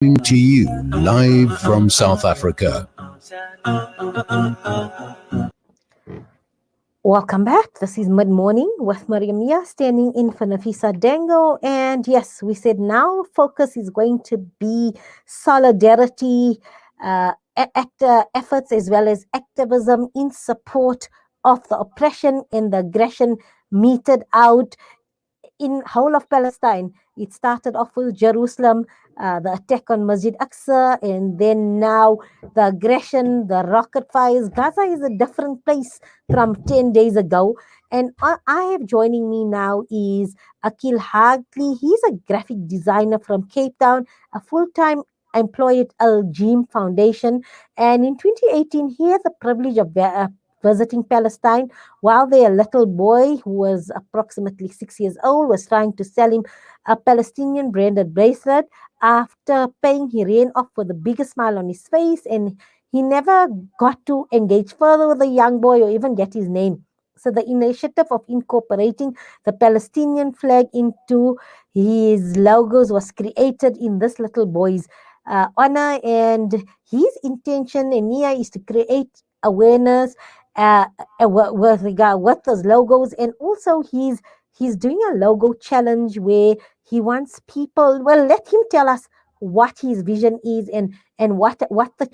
To you live from South Africa. Welcome back. This is Mid Morning with Mariam Mia standing in for Nafisa Dango. And yes, we said now focus is going to be solidarity, efforts as well as activism in support of the oppression and the aggression meted out in whole of Palestine. It started off with Jerusalem, the attack on Masjid Aqsa, and then now the aggression, the rocket fires. Gaza is a different place from 10 days ago. And I have joining me now is Aqeel Hartley. He's a graphic designer from Cape Town, a full-time employee at Al Jim Foundation. And in 2018, he had the privilege of visiting Palestine while their little boy, who was approximately 6 years old, was trying to sell him a Palestinian branded bracelet. After paying, he ran off with the biggest smile on his face, and he never got to engage further with the young boy or even get his name. So the initiative of incorporating the Palestinian flag into his logos was created in this little boy's honor, and his intention and Nia is to create awareness with regard with those logos, and also he's doing a logo challenge where he wants people. Well, let him tell us what his vision is and what the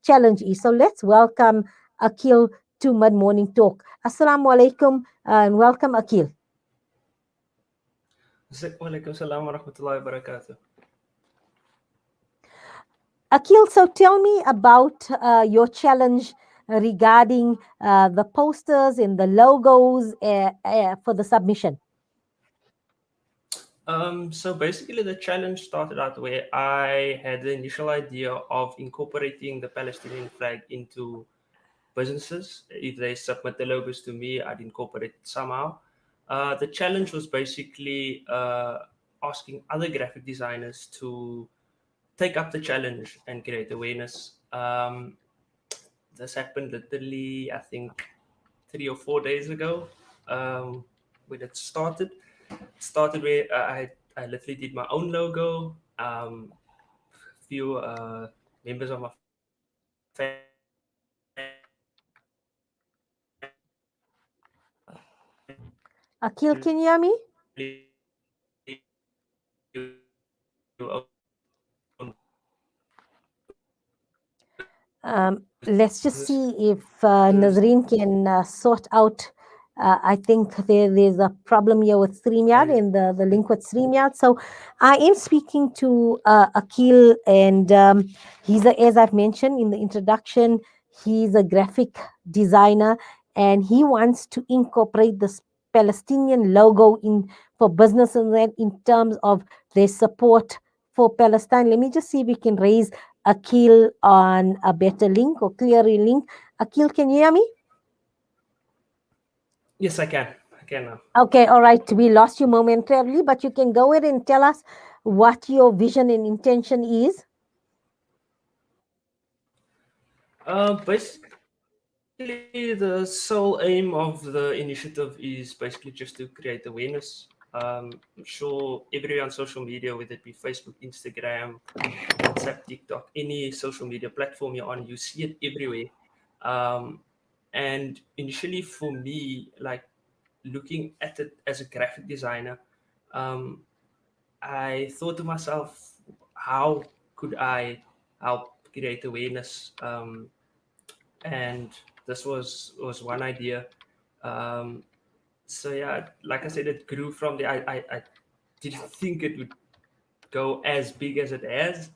challenge is. So let's welcome Aqeel to Mid Morning Talk. Assalamu alaikum and welcome Aqeel. Walaikum salam wa rahmatullahi wa barakatuh. Aqeel, so tell me about your challenge regarding the posters and the logos for the submission. So basically the challenge started out where I had the initial idea of incorporating the Palestinian flag into businesses. If they submit the logos to me, I'd incorporate it somehow. The challenge was basically asking other graphic designers to take up the challenge and create awareness. This happened literally, I think, 3 or 4 days ago when it started. It started where I literally did my own logo. Few members of my Aqeel, can you hear me? Let's just see if Nazreen can sort out. I think there's a problem here with StreamYard and the link with StreamYard. So I am speaking to Aqeel, and he's, as I've mentioned in the introduction, he's a graphic designer, and he wants to incorporate this Palestinian logo in for businesses and in terms of their support for Palestine. Let me just see if we can raise Aqeel on a better link or clearer link. Aqeel, can you hear me? Yes, I can. I can now. Okay, all right. We lost you momentarily, but you can go ahead and tell us what your vision and intention is. Basically, the sole aim of the initiative is basically just to create awareness. I'm sure everywhere on social media, whether it be Facebook, Instagram, WhatsApp, TikTok, any social media platform you're on, you see it everywhere. And initially, for me, like looking at it as a graphic designer, I thought to myself, how could I help create awareness? And this was one idea. Um, so yeah, like I said, it grew from there. I didn't think it would go as big as it has.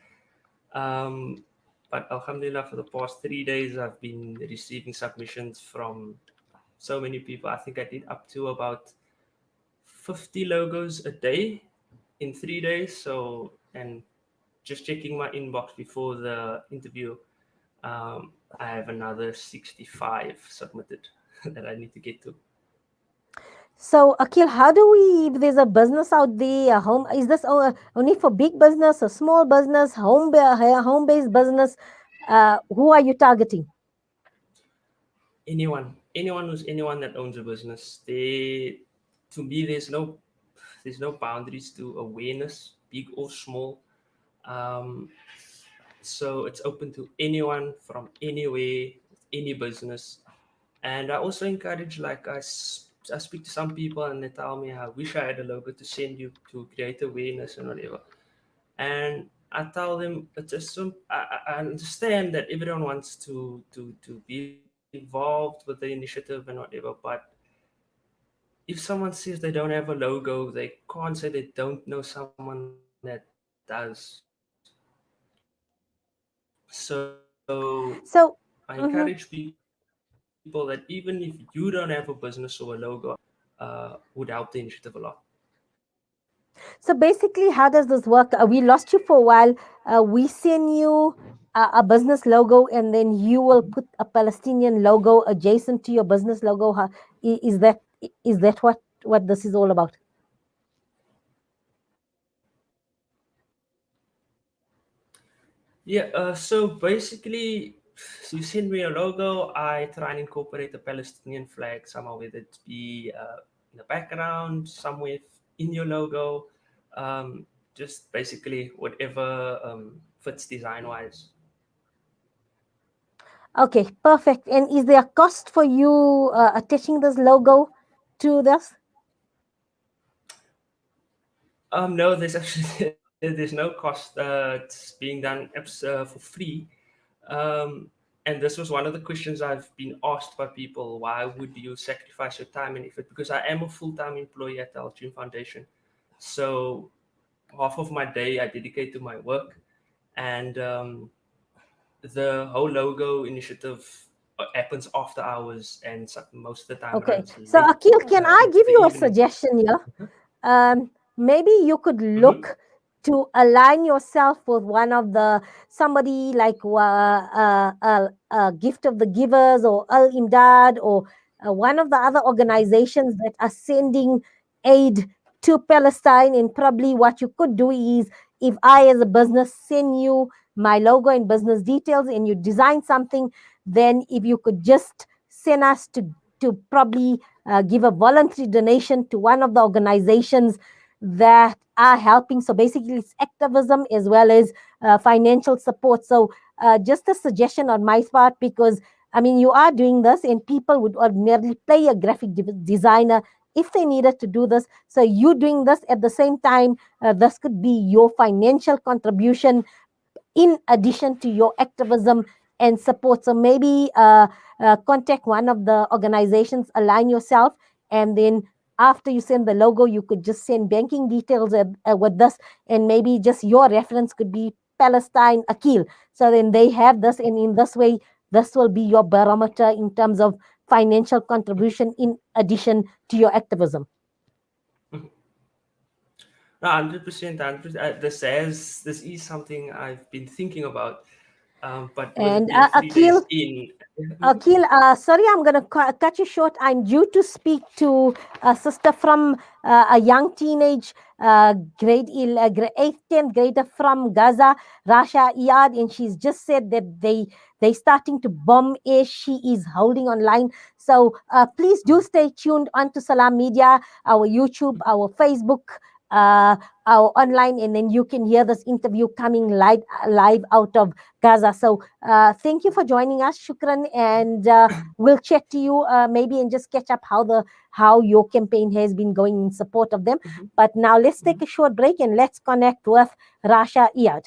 But Alhamdulillah, for the past 3 days, I've been receiving submissions from so many people. I think I did up to about 50 logos a day in 3 days. So, and just checking my inbox before the interview, I have another 65 submitted that I need to get to. So, Aqeel, how do we, if there's a business out there, a home, is this only for big business, a small business, home-based business? Who are you targeting? Anyone that owns a business. To me, there's no boundaries to awareness, big or small. Um, so it's open to anyone from anywhere, any business. And I also encourage, like, I speak to some people and they tell me, I wish I had a logo to send you to create awareness and whatever. And I tell them it's just I understand that everyone wants to be involved with the initiative and whatever, but if someone says they don't have a logo, they can't say they don't know someone that does. So I So, encourage people mhm. that even if you don't have a business or a logo, would help the initiative a lot. So basically, how does this work? We lost you for a while. We send you a business logo, and then you will put a Palestinian logo adjacent to your business logo. Is that what this is all about? Yeah, so basically, you send me a logo, I try and incorporate the Palestinian flag somehow, whether it be in the background, somewhere in your logo, just basically whatever fits design wise. Okay, perfect. And is there a cost for you attaching this logo to this? No, there's actually there's no cost. It's being done for free. Um, and this was one of the questions I've been asked by people. Why would you sacrifice your time and effort? Because I am a full-time employee at the Al Foundation. So half of my day I dedicate to my work. And the whole logo initiative happens after hours, and most of the time Okay. runs So, late Akil, can I into give the you a evening. suggestion here? Maybe you could Mhm. look to align yourself with one of the somebody like Gift of the Givers or Al Imdad or one of the other organizations that are sending aid to Palestine. And probably what you could do is, if I as a business send you my logo and business details and you design something, then if you could just send us to probably give a voluntary donation to one of the organizations that are helping. So basically, it's activism as well as financial support. So just a suggestion on my part, because I mean, you are doing this, and people would ordinarily pay a graphic designer if they needed to do this. So you doing this at the same time, this could be your financial contribution in addition to your activism and support. So maybe contact one of the organizations, align yourself, and then after you send the logo, you could just send banking details with this, and maybe just your reference could be Palestine Akil. So then they have this, and in this way, this will be your barometer in terms of financial contribution in addition to your activism. No, 100%, 100%. This is something I've been thinking about, but with it And being 3 days Akil, in. Akil, sorry, I'm going to cut you short. I'm due to speak to a sister from a young teenage grade 8th, 10th grader from Gaza, Rasha Iyad, and she's just said that they starting to bomb as she is holding online. So please do stay tuned onto Salam Media, our YouTube, our Facebook, uh, our online, and then you can hear this interview coming live out of Gaza. So thank you for joining us, Shukran, and we'll chat to you maybe and just catch up how your campaign has been going in support of them. Mhm. But now let's take Mhm. a short break and let's connect with Rasha Iyad.